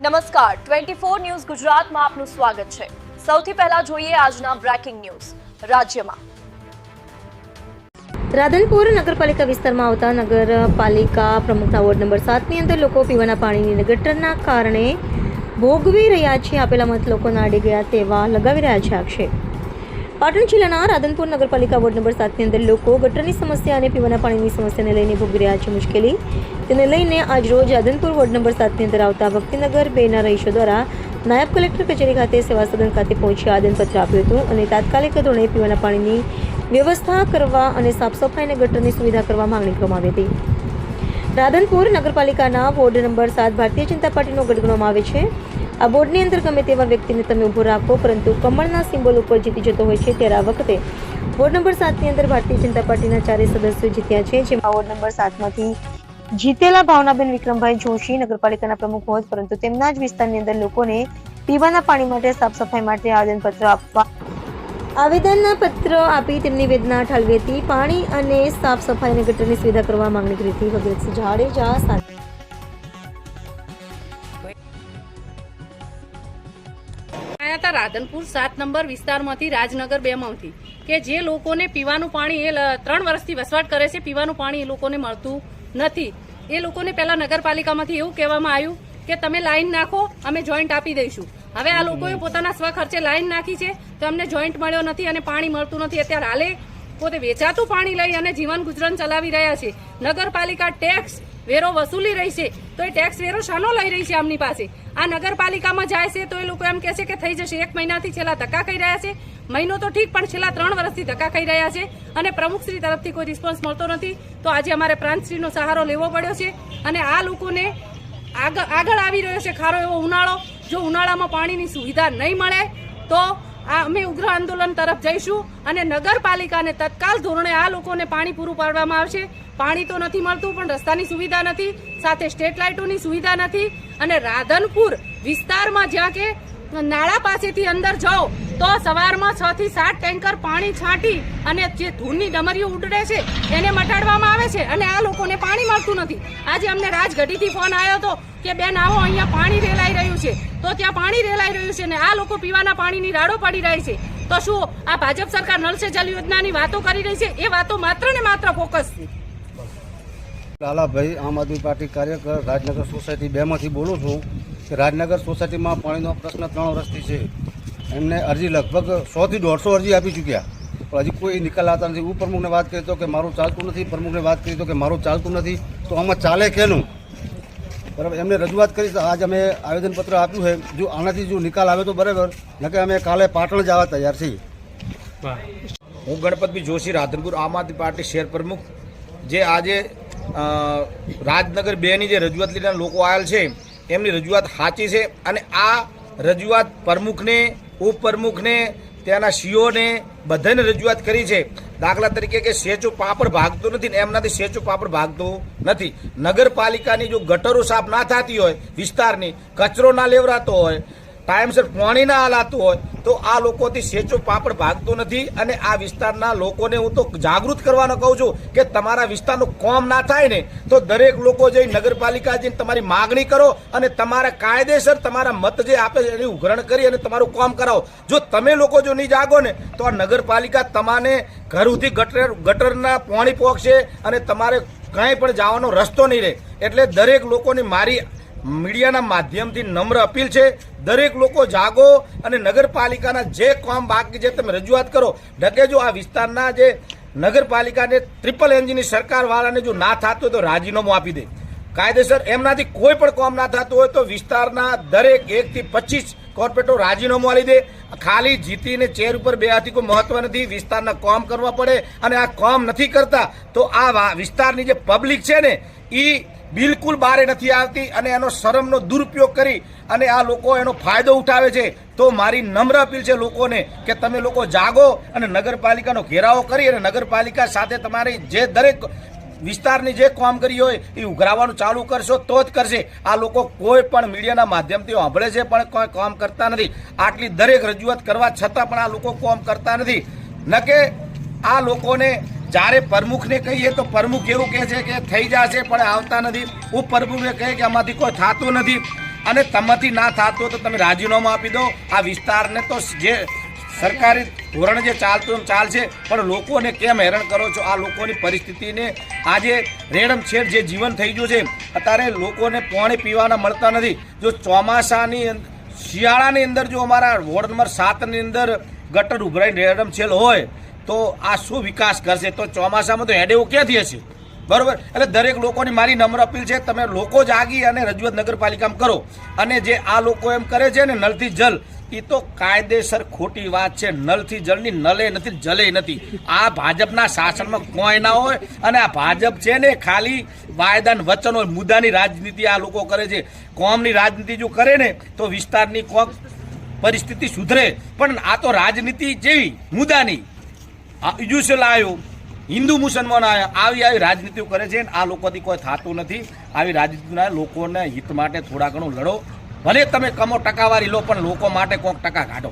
નમસ્કાર 24 ન્યૂઝ ગુજરાતમાં આપનું સ્વાગત છે। સૌથી પહેલા જોઈએ આજના બ્રેકિંગ ન્યૂઝ। રાજ્યમાં રાધનપુર નગરપાલિકા વિસ્તારમાં આવતા નગરપાલિકા પ્રમુખના વોર્ડ નંબર 7 ની અંદર લોકો પીવાના પાણીની ગટરના કારણે ભોગવી રહ્યા છે। આપેલા મત લોકોના અડી ગયા તેવા લગાવી રહ્યા છે આક્ષેપ। પાટણ જિલ્લાના રાધનપુર નગરપાલિકા વોર્ડ નંબર 7 ની અંદર લોકો ગટરની સમસ્યા અને પીવાના પાણીની સમસ્યાને લઈને ભોગવી રહ્યા છે મુશ્કેલી। તેને લઈને આજ રોજ રાધનપુર વોર્ડ નંબર 7 ની અંદર આવતા ભક્તિનગર 2 ના રહીશો દ્વારા નાયબ કલેક્ટર કચેરી ખાતે સેવા સદન ખાતે પહોંચી આવેદનપત્ર આપ્યું હતું અને તાત્કાલિક ધોરણે પીવાના પાણીની વ્યવસ્થા કરવા અને સાફ સફાઈ અને ગટરની સુવિધા કરવા માંગણી કરવામાં આવી હતી। રાધનપુર નગરપાલિકાના વોર્ડ નંબર 7 ભારતીય જનતા પાર્ટીનો ગઢ ગણવામાં આવે છે। આ બોર્ડની અંદર ગમે તેવા વ્યક્તિને તમે ઊભો રાખો, પરંતુ કમળના સિમ્બોલ ઉપર જીતી જતો હોય છે। ત્યારે આ વખતે વોર્ડ નંબર 7 ની અંદર ભારતીય જનતા પાર્ટીના 4 સદસ્યો જીત્યા છે, જેમાં વોર્ડ નંબર 7 માંથી જીતેલા ભાવનાબેન વિક્રમભાઈ જોશી નગરપાલિકાના પ્રમુખ હોય, પરંતુ તેમના જ વિસ્તારની અંદર લોકોને પીવાના પાણી માટે, સાફ સફાઈ માટે આવેદનપત્ર આપી તેમની વેદના ઠાલવી હતી। પાણી અને સાફ સફાઈ અને ગટરની સુવિધા કરવા માંગણી કરી હતી। વગેરે જાડેજા સાથે રાધનપુર 7 નંબર વિસ્તારમાંથી રાજનગર 2 માંથી કે જે લોકોને પીવાનું પાણી એ 3 વર્ષથી વસવાટ કરે છે, પીવાનું પાણી એ લોકોને મળતું નથી। એ લોકોને પહેલા નગરપાલિકામાંથી એવું કહેવામાં આવ્યું કે તમે લાઈન નાખો, અમે જોઈન્ટ આપી દઈશું। હવે આ લોકોએ પોતાના સ્વખર્ચે લાઈન નાખી છે તો અમને જોઈન્ટ મળ્યો નથી અને પાણી મળતું નથી। અત્યારે હાલે પોતે વેચાતું પાણી લઈ અને જીવન ગુજરાન ચલાવી રહ્યા છે। નગરપાલિકા ટેક્સ વેરો વસૂલી રહી છે, તો એ ટેક્સ વેરો શાનો લઈ રહી છે આમની પાસે? આ નગરપાલિકામાં જાય છે તો એ લોકો એમ કહે છે કે થઈ જશે। 1 મહિનાથી છેલ્લા ધક્કા ખાઈ રહ્યા છે, મહિનો તો ઠીક પણ છેલ્લા 3 વર્ષથી ધક્કા ખાઈ રહ્યા છે અને પ્રમુખશ્રી તરફથી કોઈ રિસ્પોન્સ મળતો નથી। તો આજે અમારે પ્રાંતશ્રીનો સહારો લેવો પડ્યો છે અને આ લોકોને આગળ આવી રહ્યો છે ખારો એવો ઉનાળો। જો ઉનાળામાં પાણીની સુવિધા નહીં મળે તો અમે ઉગ્ર આંદોલન તરફ જઈશું અને નગરપાલિકાને તત્કાલ ધોરણે આ લોકોને પાણી પૂરું પાડવામાં આવશે। પાણી તો નથી મળતું, પણ રસ્તાની સુવિધા નથી, સાથે સ્ટ્રીટ લાઇટોની સુવિધા નથી અને રાધનપુર વિસ્તારમાં જ્યાં કે નાળા પાસેથી અંદર જાઓ તો સવારમાં 6 થી 7 ટેન્કર પાણી છાંટી અને જે ધૂળની ડમરીઓ ઉડે છે એને મટાડવામાં આવે છે અને આ લોકોને પાણી મળતું નથી। આજે અમને રાજગઢીથી ફોન આવ્યો હતો કે બેન આવો, અહીંયા પાણી રેલાઈ રહ્યું છે, તો ત્યાં પાણી રેલાઈ રહ્યું છે ને આ લોકો પીવાના પાણીની રાડો પડી રહી છે। તો શું આ ભાજપ સરકાર નળ સે જલ યોજનાની વાતો કરી રહી છે? એ વાતો માત્ર ને માત્ર ફોકસ છે। લાલાભાઈ, આમ આદમી પાર્ટી કાર્યકર, રાજનગર સોસાયટી 2 માંથી બોલું છું કે રાજનગર સોસાયટીમાં પાણીનો પ્રશ્ન 3 વર્ષથી છે। એમને અરજી લગભગ 100 થી 150 અરજી આપી ચૂક્યા, પણ હજી કોઈ નિકાલ આવતા નથી। ઉપપ્રમુખને વાત કરી તો કે મારું ચાલતું નથી, પ્રમુખને વાત કરી તો કે મારું ચાલતું નથી, તો આમાં ચાલે કેનું? બરાબર, એમને રજૂઆત કરી, આજ અમે આવેદનપત્ર આપ્યું છે। જો આનાથી જો નિકાલ આવે તો બરાબર, નકે અમે કાલે પાટણ જવા તૈયાર છીએ। હું ગણપતભાઈ જોશી, રાધનપુર આમ આદમી પાર્ટી શહેર પ્રમુખ। જે આજે રાજનગર 2 ની જે રજૂઆત લઈને લોકો આવેલ છે એમની રજૂઆત સાચી છે અને આ રજૂઆત પ્રમુખને, ઉપપ્રમુખને, ત્યાંના સીઓને બધાને રજૂઆત કરી છે। દાખલા તરીકે કે સેચો પાપડ ભાગતો નથી ને એમનાથી સેચો પાપડ ભાગતો નથી। નગરપાલિકાની જો ગટરો સાફ ના થતી હોય, વિસ્તારની કચરો ના લેવરાતો હોય, ટાઈમસર પાણી ના હલાતું હોય તો આ લોકોથી સેચો પાપડ ભાગતો નથી। અને આ વિસ્તારના લોકોને હું તો જાગૃત કરવાનો કહું છું કે તમારા વિસ્તારનું કામ ના થાય ને તો દરેક લોકો જઈ નગરપાલિકા જઈને તમારી માગણી કરો અને તમારા કાયદેસર તમારા મત જે આપે એની ઉઘરાણ કરી અને તમારું કામ કરાવો। જો તમે લોકો જો નહીં જાગો ને તો આ નગરપાલિકા તમારે ઘર સુધી ગટરના પાણી પહોંચશે અને તમારે કાંઈ પણ જવાનો રસ્તો નહીં રહે। એટલે દરેક લોકોની મારી મીડિયાના માધ્યમથી નમ્ર અપીલ છે, દરેક લોકો જાગો અને નગરપાલિકાના જે કામ બાકી છે તમે રજૂઆત કરો। નકે જો આ વિસ્તારના જે નગરપાલિકાને ટ્રિપલ એન્જિનની સરકારવાળાને જો ના થતું હોય તો રાજીનામું આપી દે કાયદેસર। એમનાથી કોઈ પણ કામ ના થતું હોય તો વિસ્તારના દરેક 1 થી 25 કોર્પોરેટરો રાજીનામું આપી દે। ખાલી જીતીને ચેર ઉપર બેવાથી કોઈ મહત્વ નથી, વિસ્તારના કામ કરવા પડે અને આ કામ નથી કરતા તો આ વિસ્તારની જે પબ્લિક છે ને એ બિલકુલ બારે નથી આવતી અને એનો શરમનો દુરુપયોગ કરી અને આ લોકો એનો ફાયદો ઉઠાવે છે। તો મારી નમ્ર અપીલ છે લોકોને કે તમે લોકો જાગો અને નગરપાલિકાનો ઘેરાવો કરી અને નગરપાલિકા સાથે તમારી જે દરેક વિસ્તારની જે કામ કરી હોય એ ઉઘરાવવાનું ચાલુ કરશો તો જ કરશે। આ લોકો કોઈ પણ મીડિયાના માધ્યમથી સાંભળે છે પણ કોઈ કામ કરતા નથી। આટલી દરેક રજૂઆત કરવા છતાં પણ આ લોકો કામ કરતા નથી। નકે આ લોકોને જ્યારે પ્રમુખને કહીએ તો પ્રમુખ એવું કહે છે કે થઈ જશે પણ આવતા નથી। ઉપપ્રમુખને કહે કે આમાંથી કોઈ થતું નથી। અને તમાથી ના થતું તો તમે રાજીનામું આપી દો. આ વિસ્તારને તો જે સરકારી ધોરણે જે ચાલતું ચાલશે, પણ લોકોને કેમ હેરાન કરો છો? આ લોકોની પરિસ્થિતિને આજે રેડમછેડ જે જીવન થઈ ગયું છે, અત્યારે લોકોને પાણી પીવાના મળતા નથી. જો ચોમાસાની શિયાળાની અંદર જો અમારા વોર્ડ નંબર 7ની અંદર ગટર ઉભરાઈને રેડમછેડ હોય તો આ શું વિકાસ કરશે? તો ચોમાસામાં તો હેડેવું ક્યાંથી હશે? બરોબર. એટલે દરેક લોકોની મારી નમ્ર અપીલ છે, તમે લોકો જાગી અને રજૂઆત નગરપાલિકામાં કરો. અને જે આ લોકો એમ કરે છે ને નલથી જલ, એ તો કાયદેસર ખોટી વાત છે. નલથી જળની નલે નથી, જલે નથી. આ ભાજપના શાસનમાં કોઈ ના હોય. અને આ ભાજપ છે ને ખાલી વાયદા વચનો મુદ્દાની રાજનીતિ આ લોકો કરે છે. કોમની રાજનીતિ જો કરે ને તો વિસ્તારની કોમ પરિસ્થિતિ સુધરે. પણ આ તો રાજનીતિ જેવી મુદ્દાની યુસલ આવ્યો, હિન્દુ મુસલમાન આવ્યા, આવી રાજનીતિઓ કરે છે. આ લોકોથી કોઈ થતું નથી. આવી રાજનીતિના લોકોના હિત માટે થોડા ઘણું લડો. ભલે તમે કમો ટકાવારી લો, પણ લોકો માટે કોઈક ટકા કાઢો.